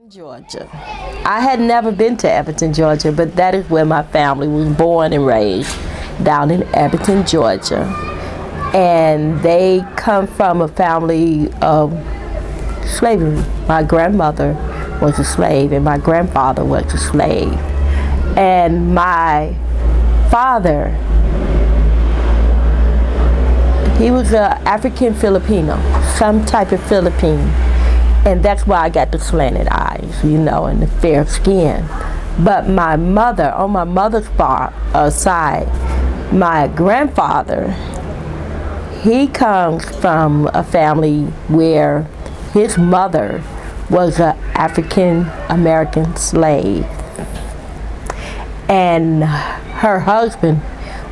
Georgia. I had never been to Everton, Georgia, but that is where my family was born and raised, down in Everton, Georgia. And they come from a family of slavery. My grandmother was a slave and my grandfather was a slave. And my father, he was an African Filipino, some type of Philippine. And that's why I got the slanted eyes, and the fair skin. But my mother, on my mother's side, my grandfather, he comes from a family where his mother was an African American slave. And her husband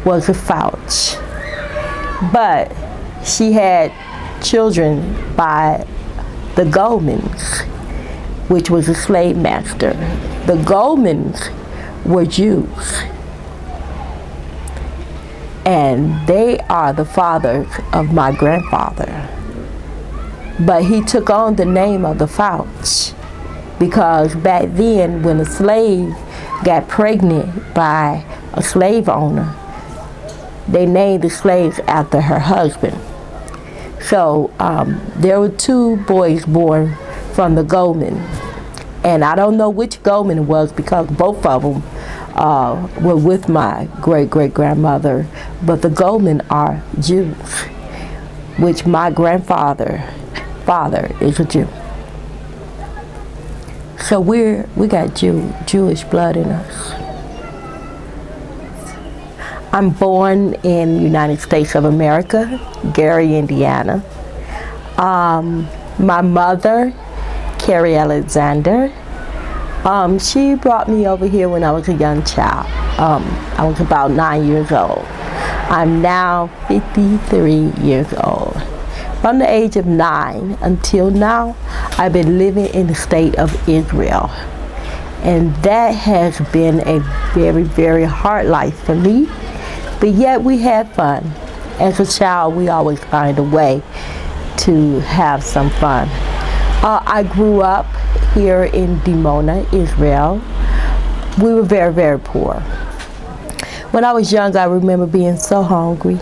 was a Fouch. But she had children by the Goldmans, which was a slave master. The Goldmans were Jews. And they are the fathers of my grandfather. But he took on the name of the Fouch because back then when a slave got pregnant by a slave owner, they named the slaves after her husband. So there were two boys born from the Goldman. And I don't know which Goldman it was because both of them were with my great-great-grandmother. But the Goldman are Jews, which my father is a Jew. So we got Jewish blood in us. I'm born in the United States of America, Gary, Indiana. My mother, Carrie Alexander, she brought me over here when I was a young child. I was about 9 years old. I'm now 53 years old. From the age of 9 until now, I've been living in the state of Israel. And that has been a very, very hard life for me. But yet we had fun. As a child, we always find a way to have some fun. I grew up here in Dimona, Israel. We were very, very poor. When I was young, I remember being so hungry.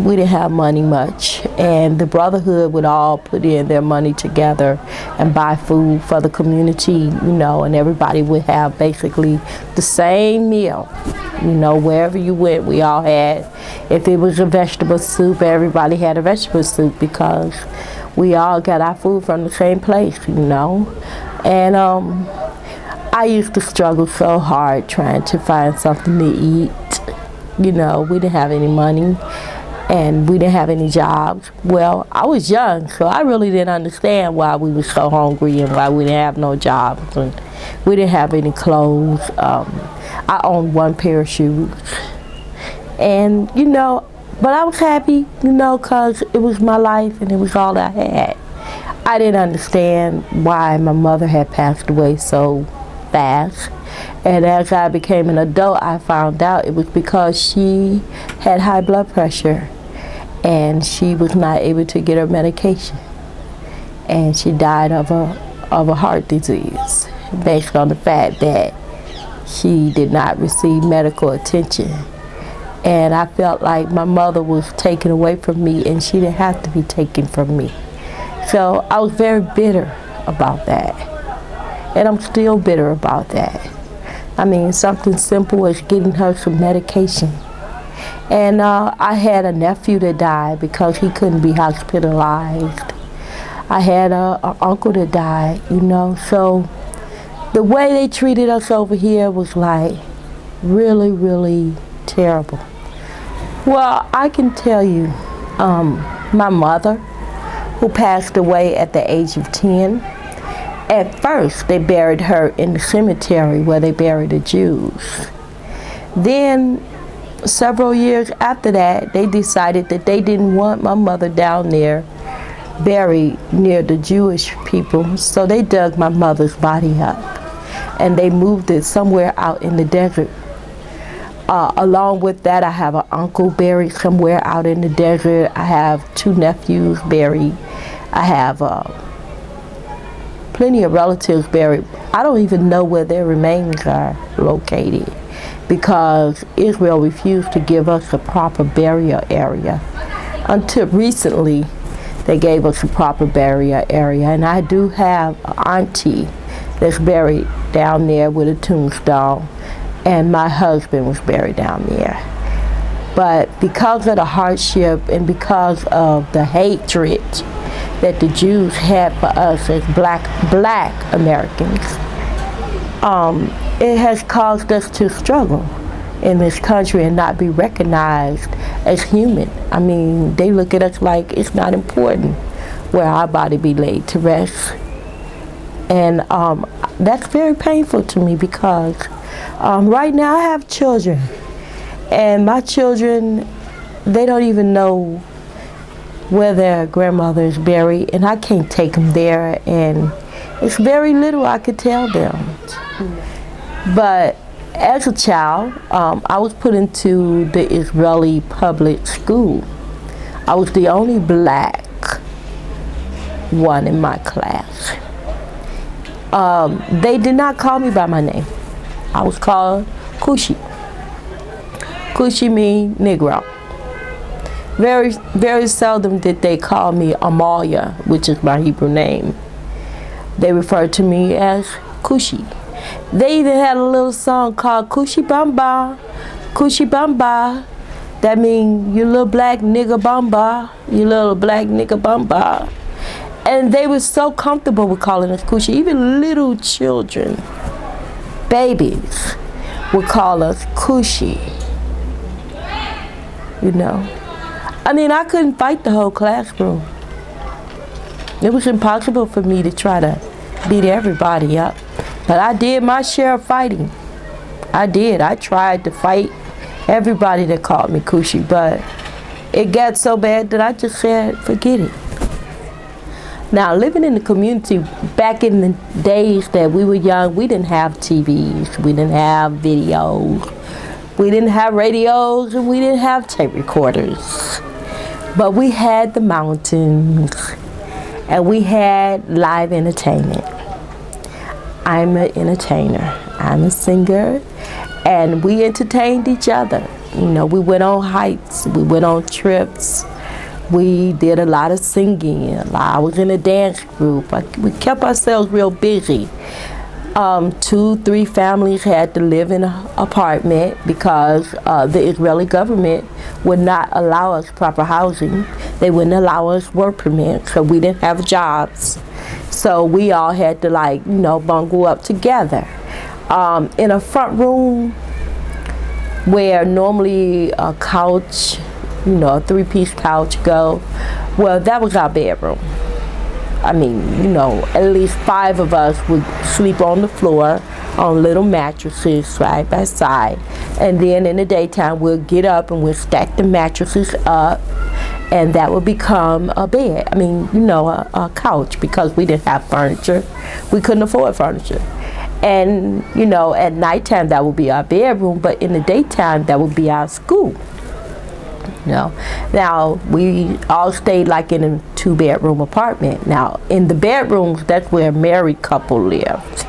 We didn't have money much, and the brotherhood would all put in their money together and buy food for the community, and everybody would have basically the same meal. Wherever you went, we all had, if it was a vegetable soup, everybody had a vegetable soup because we all got our food from the same place, And I used to struggle so hard trying to find something to eat. We didn't have any money and we didn't have any jobs. Well, I was young, so I really didn't understand why we were so hungry and why we didn't have no jobs and we didn't have any clothes. I owned one pair of shoes. And, but I was happy, because it was my life and it was all I had. I didn't understand why my mother had passed away so fast. And as I became an adult, I found out it was because she had high blood pressure and she was not able to get her medication. And she died of a heart disease based on the fact that she did not receive medical attention. And I felt like my mother was taken away from me and she didn't have to be taken from me. So I was very bitter about that. And I'm still bitter about that. I mean, something simple as getting her some medication. And I had a nephew that died because he couldn't be hospitalized. I had an uncle that died, So the way they treated us over here was like really, really terrible. Well, I can tell you, my mother, who passed away at the age of 10, at first, they buried her in the cemetery where they buried the Jews. Then, several years after that, they decided that they didn't want my mother down there buried near the Jewish people, so they dug my mother's body up and they moved it somewhere out in the desert. Along with that, I have an uncle buried somewhere out in the desert. I have 2 nephews buried. I have plenty of relatives buried. I don't even know where their remains are located because Israel refused to give us a proper burial area. Until recently, they gave us a proper burial area, and I do have an auntie that's buried down there with a tombstone, and my husband was buried down there. But because of the hardship and because of the hatred that the Jews had for us as black Americans, it has caused us to struggle in this country and not be recognized as human. I mean, they look at us like it's not important where our body be laid to rest. And that's very painful to me because right now I have children, and my children, they don't even know where their grandmother is buried, and I can't take them there, and it's very little I could tell them. But as a child, I was put into the Israeli public school. I was the only black one in my class. They did not call me by my name. I was called Kushi. Kushi means Negro. Very, very seldom did they call me Amalia, which is my Hebrew name. They referred to me as Kushi. They even had a little song called Kushi Bamba, Kushi Bamba. That means you little black nigga bamba, you little black nigga bamba. And they were so comfortable with calling us Kushi. Even little children, babies, would call us Kushi. You know? I mean, I couldn't fight the whole classroom. It was impossible for me to try to beat everybody up. But I did my share of fighting. I did. I tried to fight everybody that called me Kushi, but it got so bad that I just said, forget it. Now, living in the community, back in the days that we were young, we didn't have TVs, we didn't have videos, we didn't have radios, and we didn't have tape recorders. But we had the mountains, and we had live entertainment. I'm an entertainer, I'm a singer, and we entertained each other. You know, we went on hikes, we went on trips, we did a lot of singing. I was in a dance group. We kept ourselves real busy. 2-3 families had to live in an apartment because the Israeli government would not allow us proper housing. They wouldn't allow us work permits, so we didn't have jobs. So we all had to, like, you know, bundle up together. In a front room where normally a couch, you know, a 3-piece couch go, well, that was our bedroom. I mean, you know, at least 5 of us would sleep on the floor on little mattresses side by side. And then in the daytime, we'll get up and we'll stack the mattresses up, and that would become a bed. I mean, you know, a couch, because we didn't have furniture. We couldn't afford furniture. And, you know, at nighttime, that would be our bedroom, but in the daytime, that would be our school. You know, now we all stayed like in a 2-bedroom apartment. Now in the bedrooms, that's where a married couple lived.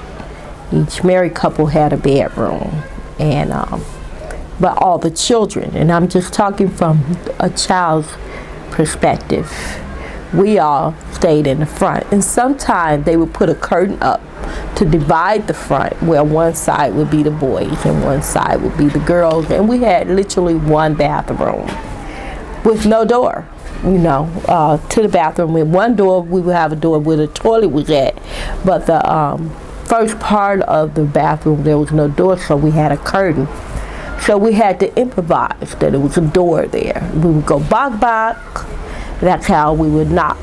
Each married couple had a bedroom, and but all the children, and I'm just talking from a child's perspective, we all stayed in the front. And sometimes they would put a curtain up to divide the front, where one side would be the boys and one side would be the girls, and we had literally one bathroom with no door, you know, to the bathroom. With one door, we would have a door where the toilet was at, but the first part of the bathroom, there was no door, so we had a curtain. So we had to improvise that it was a door there. We would go bok bok. That's how we would knock,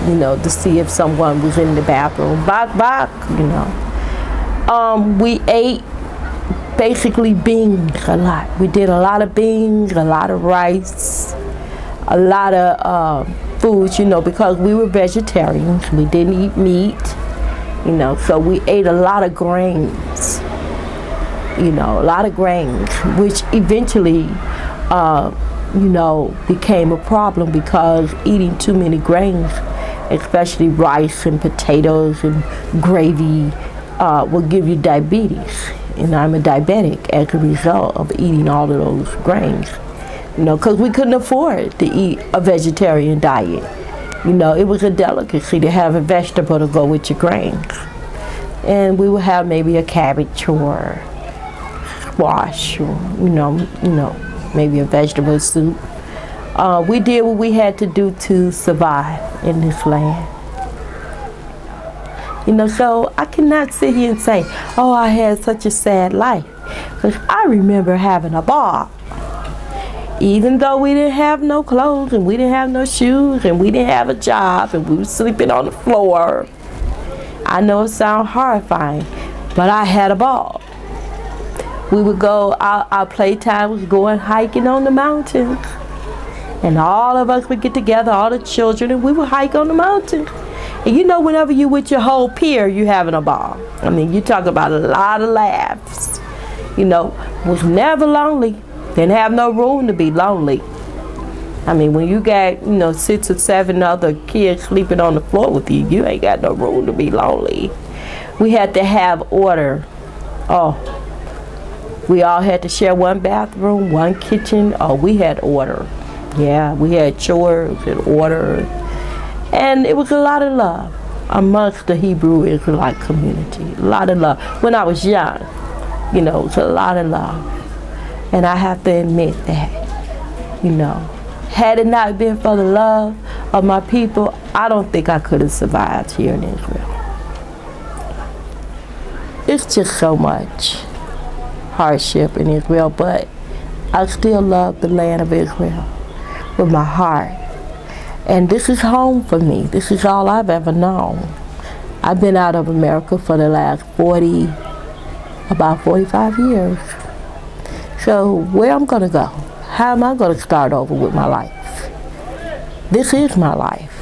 you know, to see if someone was in the bathroom. Bok bok, you know. We ate basically beans a lot. We did a lot of beans, a lot of rice, a lot of foods, you know, because we were vegetarians. We didn't eat meat, you know, so we ate a lot of grains, you know, a lot of grains, which eventually, you know, became a problem because eating too many grains especially rice and potatoes and gravy, will give you diabetes. And I'm a diabetic as a result of eating all of those grains. Because we couldn't afford to eat a vegetarian diet. It was a delicacy to have a vegetable to go with your grains. And we would have maybe a cabbage or squash or, maybe a vegetable soup. We did what we had to do to survive in this land. So I cannot sit here and say, oh, I had such a sad life. Because I remember having a ball. Even though we didn't have no clothes and we didn't have no shoes and we didn't have a job and we were sleeping on the floor. I know it sounds horrifying, but I had a ball. We would go, our playtime was going hiking on the mountains. And all of us would get together, all the children, and we would hike on the mountain. And whenever you with your whole peer, you having a ball. I mean, you talk about a lot of laughs. Was never lonely. Didn't have no room to be lonely. I mean, when you got, 6 or 7 other kids sleeping on the floor with you, you ain't got no room to be lonely. We had to have order. Oh, we all had to share one bathroom, one kitchen. Oh, we had order. Yeah, we had chores and order. And it was a lot of love amongst the Hebrew Israelite community. A lot of love. When I was young, it was a lot of love. And I have to admit that, had it not been for the love of my people, I don't think I could have survived here in Israel. It's just so much hardship in Israel, but I still love the land of Israel with my heart. And this is home for me. This is all I've ever known. I've been out of America for the last about 45 years. So where I'm going to go? How am I going to start over with my life? This is my life,